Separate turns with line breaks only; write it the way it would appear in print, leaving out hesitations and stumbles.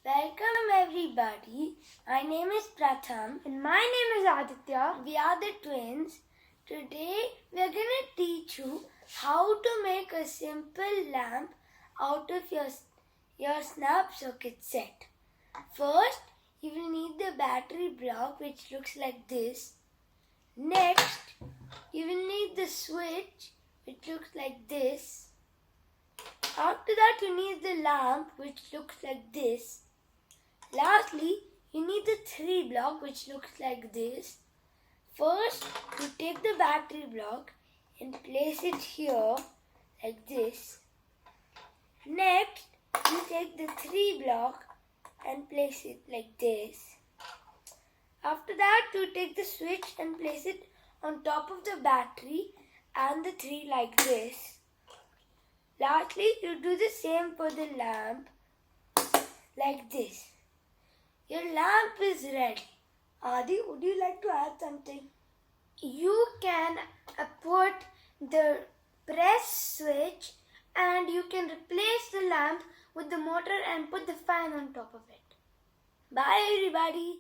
Welcome everybody. My name is Pratham.
And my name is Aditya.
We are the twins. Today we are going to teach you how to make a simple lamp out of your snap socket set. First, you will need the battery block which looks like this. Next, you will need the switch which looks like this. After that, you need the lamp which looks like this. Lastly, you need the 3 block which looks like this. First, you take the battery block and place it here like this. Next, you take the 3 block and place it like this. After that, you take the switch and place it on top of the battery and the 3 like this. Lastly, you do the same for the lamp like this. Your lamp is ready. Adi, would you like to add something?
You can put the press switch and you can replace the lamp with the motor and put the fan on top of it.
Bye everybody.